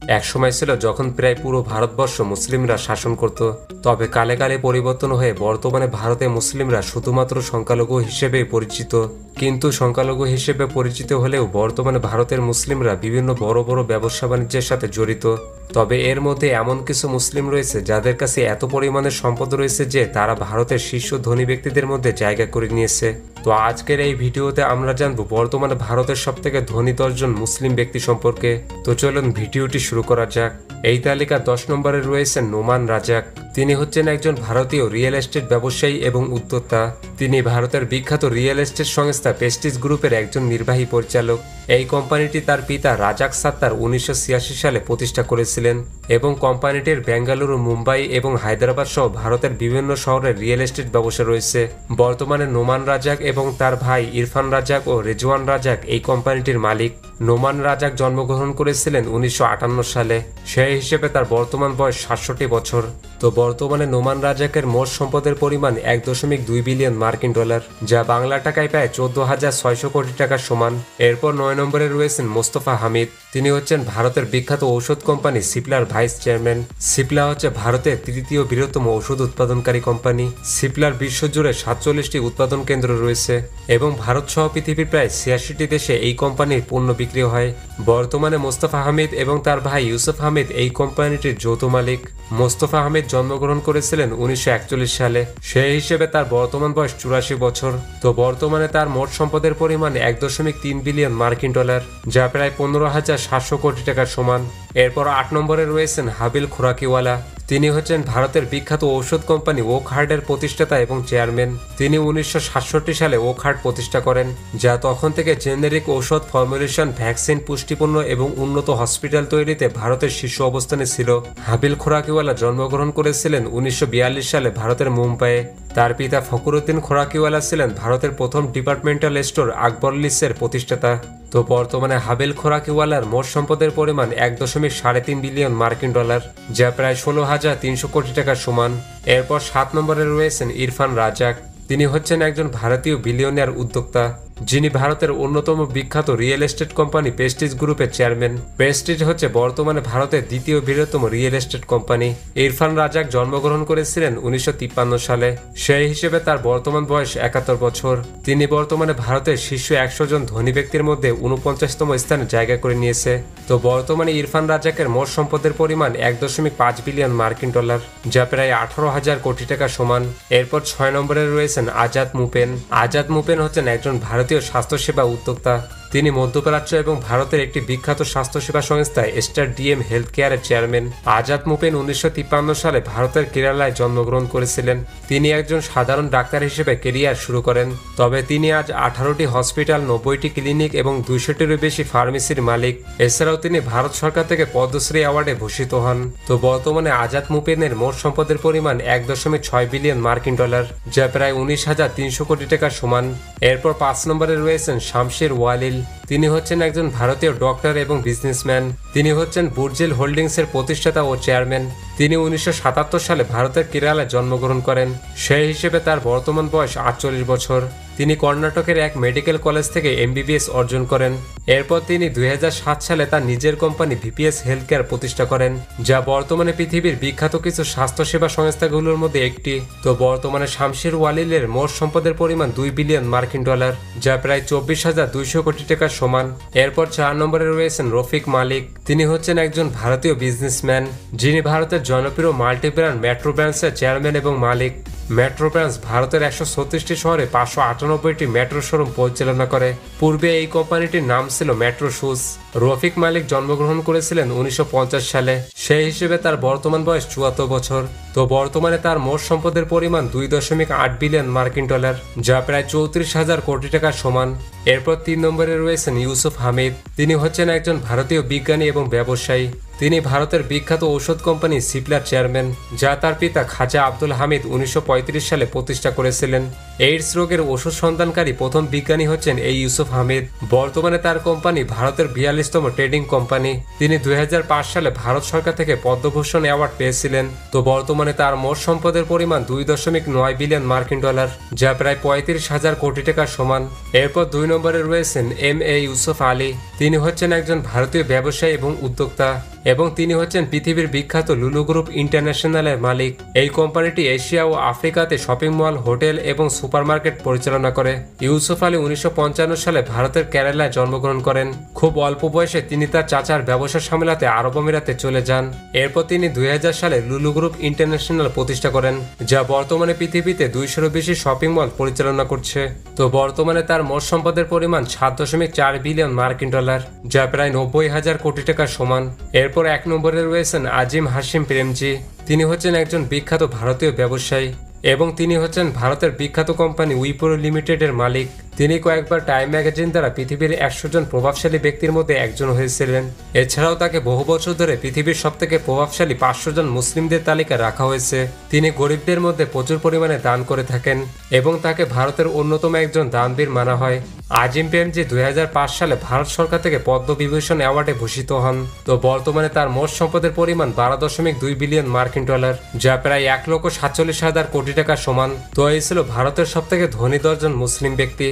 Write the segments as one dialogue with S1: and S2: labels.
S1: একসময় ছিল যখন প্রায় পুরো ভারতবর্ষ মুসলিমরা শাসন করত। তবে কালে কালে পরিবর্তন হয়ে বর্তমানে ভারতে মুসলিমরা শুধুমাত্র সংখ্যালঘু হিসেবেই পরিচিত। কিন্তু সংখ্যালঘু হিসেবে পরিচিত হলেও বর্তমানে ভারতের মুসলিমরা বিভিন্ন বড় বড় ব্যবসা বাণিজ্যের সাথে জড়িত। তবে এর মধ্যে এমন কিছু মুসলিম রয়েছে যাদের কাছে এত পরিমাণে সম্পদ রয়েছে যে তারা ভারতের শীর্ষ ধনী ব্যক্তিদের মধ্যে জায়গা করে নিয়েছে। তো আজকের এই ভিডিওতে আমরা জানবো বর্তমানে ভারতের সবথেকে ধনী 10 জন মুসলিম ব্যক্তি সম্পর্কে। তো চলুন ভিডিওটি শুরু করা যাক। এই তালিকা 10 নম্বরে রয়েছেন নোমান রাজাক। তিনি হচ্ছেন একজন ভারতীয় রিয়েল এস্টেট ব্যবসায়ী এবং উদ্যোক্তা। তিনি ভারতের বিখ্যাত রিয়েল এস্টেট সংস্থা প্রেস্টিজ গ্রুপের একজন নির্বাহী পরিচালক। এই কোম্পানিটি তার পিতা রাজাক সাত্তার 1986 সালে প্রতিষ্ঠা করেছিলেন এবং কোম্পানিটির বেঙ্গালুরু, মুম্বাই এবং হায়দ্রাবাদ সহ ভারতের বিভিন্ন শহরে রিয়েল এস্টেট ব্যবসা রয়েছে। বর্তমানে নোমান রাজাক এবং তার ভাই ইরফান রাজাক ও রেজওয়ান রাজাক এই কোম্পানিটির মালিক। নোমান রাজাক জন্মগ্রহণ করেছিলেন 1958 সালে। সেই হিসেবে তার বর্তমান বয়স 67 বছর। তো বর্তমানে নোমান রাজাকের মোট সম্পদের পরিমাণ 1.2 বিলিয়ন মার্কিন ডলার, যা বাংলা টাকায় প্রায় 14,600 কোটি টাকার সমান। এরপর 9 নম্বরে রয়েছেন মোস্তফা হামিদ। তিনি হচ্ছেন ভারতের বিখ্যাত ঔষধ কোম্পানি সিপলার ভাইস চেয়ারম্যান। সিপলা হচ্ছে ভারতের তৃতীয় বৃহত্তম ওষুধ উৎপাদনকারী কোম্পানি। সিপলার বিশ্বজুড়ে 47টি উৎপাদন কেন্দ্র রয়েছে এবং ভারত সহ পৃথিবীর প্রায় 86টি দেশে এই কোম্পানির পণ্য বিক্রি হয়। বর্তমানে মোস্তফা হামিদ এবং তার ভাই ইউসুফ হামিদ এই কোম্পানিটির যৌথ মালিক। মোস্তফা হামিদ জন্মগ্রহণ করেছিলেন 1941 সালে। সেই হিসেবে তার বর্তমান বয়স 84 বছর। তো বর্তমানে তার মোট সম্পদের পরিমাণ 1.3 বিলিয়ন মার্কিন ডলার, যা প্রায় 15,700 কোটি টাকার সমান। এরপর 8 নম্বরে রয়েছেন হাবিল খোরাকিওয়ালা। তিনি হচ্ছেন ভারতের বিখ্যাত ঔষধ কোম্পানি ওকহার্টের প্রতিষ্ঠাতা এবং চেয়ারম্যান। তিনি 1967 সালে ওকহার্ট প্রতিষ্ঠা করেন, যা তখন থেকে জেনেরিক ঔষধ, ফর্মুলেশন, ভ্যাকসিন, পুষ্টিপণ্য এবং উন্নত হসপিটাল তৈরিতে ভারতের শীর্ষ অবস্থানে ছিল। হাবিল খোরাকিওয়ালা জন্মগ্রহণ করেছিলেন 1942 সালে ভারতের মুম্বাইয়ে। তার পিতা ফখরুদ্দিন খোরাকিওয়ালা ছিলেন ভারতের প্রথম ডিপার্টমেন্টাল স্টোর আকবরলিসের প্রতিষ্ঠাতা। তো বর্তমানে হাবিল খোরাকিওয়ালার মোট সম্পদের পরিমাণ 1.3 বিলিয়ন মার্কিন ডলার, যা প্রায় 16,300 কোটি টাকার সমান। এরপর 7 নম্বরে রয়েছেন ইরফান রাজাক। তিনি হচ্ছেন একজন ভারতীয় বিলিয়নিয়ার উদ্যোক্তা, যিনি ভারতের অন্যতম বিখ্যাত রিয়েল এস্টেট কোম্পানি প্রেস্টিজ গ্রুপের চেয়ারম্যান। প্রেস্টিজ হচ্ছে বর্তমানে ভারতের দ্বিতীয় বৃহত্তম real estate company. Irfan Razack জন্মগ্রহণ করেছিলেন 1953 সালে। সেই হিসেবে তার বর্তমান বয়স 71 বছর। তিনি বর্তমানে ভারতের শীর্ষ 100 জন ধনী ব্যক্তির মধ্যে 49তম স্থানে জায়গা করে নিয়েছে। তো বর্তমানে ইরফান রাজাকের মোট সম্পদের পরিমাণ 1.5 বিলিয়ন মার্কিন ডলার, যা প্রায় 18,000 কোটি টাকা সমান। এরপর 6 নম্বরে রয়েছেন আজাদ মুপেন। আজাদ মুপেন হচ্ছেন একজন ভারতীয় স্বাস্থ্যসেবা উদ্যোক্তা। তিনি মধ্যপ্রাচ্য এবং ভারতের একটি বিখ্যাত স্বাস্থ্যসেবা সংস্থা স্টার ডিএম হেলথ কেয়ারের চেয়ারম্যান। আজাদ মুপেন 1953 সালে ভারতের কেরালায় জন্মগ্রহণ করেছিলেন। তিনি একজন সাধারণ ডাক্তার হিসেবে কেরিয়ার শুরু করেন। তবে তিনি আজ 18টি হসপিটাল, 90টি ক্লিনিক এবং 200টিরও বেশি ফার্মেসির মালিক। এছাড়াও তিনি ভারত সরকার থেকে পদ্মশ্রী অ্যাওয়ার্ডে ভূষিত হন। তো বর্তমানে আজাদ মুপেনের মোট সম্পদের পরিমাণ 1.6 বিলিয়ন মার্কিন ডলার, যা প্রায় 19,300 কোটি টাকার সমান। এরপর 5 নম্বরে রয়েছেন শামশের ওয়ালিল। তিনি হচ্ছেন একজন ভারতীয় ডক্টর এবং বিজনেসম্যান। তিনি হচ্ছেন বুর্জিল হোল্ডিংসের প্রতিষ্ঠাতা ও চেয়ারম্যান। তিনি 1977 সালে ভারতের কেরালায় জন্মগ্রহণ করেন। সেই হিসেবে তার বর্তমান বয়স 48 বছর। তিনি কর্ণাটকের এক মেডিকেল কলেজ থেকে MBBS অর্জন করেন। এরপর তিনি 2007 সালে তার নিজের কোম্পানি VPS হেলথ কেয়ার প্রতিষ্ঠা করেন, যা বর্তমানে পৃথিবীর বিখ্যাত কিছু স্বাস্থ্যসেবা সংস্থাগুলোর মধ্যে একটি। তো বর্তমানে শামশের ওয়ালিলের মোট সম্পদের পরিমাণ 2 বিলিয়ন মার্কিন ডলার, যা প্রায় 24,200 কোটি টাকার সমান। এরপর 4 নম্বরে রয়েছেন রফিক মালিক। তিনি হচ্ছেন একজন ভারতীয় বিজনেসম্যান, যিনি ভারতের জনপ্রিয় মাল্টিব্র্যান্ড মেট্রো ব্র্যান্ডসের চেয়ারম্যান এবং মালিক। মেট্রো ব্রাঞ্চ ভারতের 136টি শহরে 598টি মেট্রো শোরুম পরিচালনা করে। পূর্বে এই কোম্পানিটির নাম ছিল মেট্রো শুজ। রফিক মালিক জন্মগ্রহণ করেছিলেন 1950 সালে। সেই হিসেবে তার বর্তমান বয়স 74 বছর। তো বর্তমানে তার মোট সম্পদের পরিমাণ 2.8 বিলিয়ন মার্কিন ডলার, যা প্রায় 34,000 কোটি টাকার সমান। এরপর 3 নম্বরে রয়েছেন ইউসুফ হামিদ। তিনি হচ্ছেন একজন ভারতীয় বিজ্ঞানী এবং ব্যবসায়ী। তিনি ভারতের বিখ্যাত ঔষধ কোম্পানি সিপলার চেয়ারম্যান, যা তার পিতা খাজা আব্দুল হামিদ 1935 সালে প্রতিষ্ঠা করেছিলেন। এইডস রোগের ওষুধ সন্ধানকারী প্রথম বিজ্ঞানী হচ্ছেন এই ইউসুফ হামিদ। বর্তমানে তার কোম্পানি ভারতের 42তম ট্রেডিং কোম্পানি। তিনি 2005 সালে ভারত সরকার থেকে পদ্মভূষণ অ্যাওয়ার্ড পেয়েছিলেন। তো বর্তমানে তার মোট সম্পদের পরিমাণ 2.9 বিলিয়ন মার্কিন ডলার, যা প্রায় 35,000 কোটি টাকার সমান। এরপর 2 নম্বরে রয়েছেন MA ইউসুফ আলী। তিনি হচ্ছেন একজন ভারতীয় ব্যবসায়ী এবং উদ্যোক্তা। এবং তিনি হচ্ছেন পৃথিবীর বিখ্যাত লুলু গ্রুপ ইন্টারন্যাশনালের মালিক। এই কোম্পানিটি এশিয়া ও আফ্রিকাতে শপিং মল, হোটেল এবং সুপারমার্কেট পরিচালনা করে। ইউসুফ আলী 1955 সালে ভারতের কেরালায় জন্মগ্রহণ করেন। খুব অল্প বয়সে তিনি তার চাচার ব্যবসা সামলাতে আরব আমিরাতে চলে যান। এরপর তিনি 2000 সালে লুলু গ্রুপ ইন্টারন্যাশনাল প্রতিষ্ঠা করেন, যা বর্তমানে পৃথিবীতে 200-এরও বেশি শপিং মল পরিচালনা করছে। তো বর্তমানে তার মোট সম্পদের পরিমাণ 7.4 বিলিয়ন মার্কিন ডলার, যা প্রায় 90,000 কোটি টাকার সমান। এরপর 1 নম্বরে রয়েছেন আজিম হাশিম প্রেমজি। তিনি হচ্ছেন একজন বিখ্যাত ভারতীয় ব্যবসায়ী এবং তিনি হচ্ছেন ভারতের বিখ্যাত কোম্পানি উইপ্রো লিমিটেডের মালিক। তিনি কয়েকবার টাইম ম্যাগাজিন দ্বারা পৃথিবীর 100 জন প্রভাবশালী ব্যক্তির মধ্যে একজন হয়েছিলেন। এছাড়াও তাকে বহু বছর ধরে পৃথিবীর সবথেকে প্রভাবশালী 500 জন মুসলিমদের তালিকায় রাখা হয়েছে। তিনি গরিবদের মধ্যে প্রচুর পরিমাণে দান করে থাকেন এবং তাকে ভারতের অন্যতম একজন দানবীর মানা হয়। আজিম প্রেমজি 2005 সালে ভারত সরকার থেকে পদ্মবিভূষণ অ্যাওয়ার্ডে ভূষিত হন। তো বর্তমানে তার মোট সম্পদের পরিমাণ 12.2 বিলিয়ন মার্কিন ডলার, যা প্রায় 1,47,000 কোটি টাকার সমান। তো এই ছিল ভারতের সবথেকে ধনী 10 জন মুসলিম ব্যক্তি।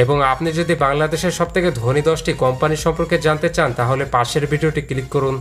S1: এবং আপনি যদি বাংলাদেশের সবথেকে ধনী 10টি কোম্পানি সম্পর্কে জানতে চান, তাহলে পাশের ভিডিওটি ক্লিক করুন।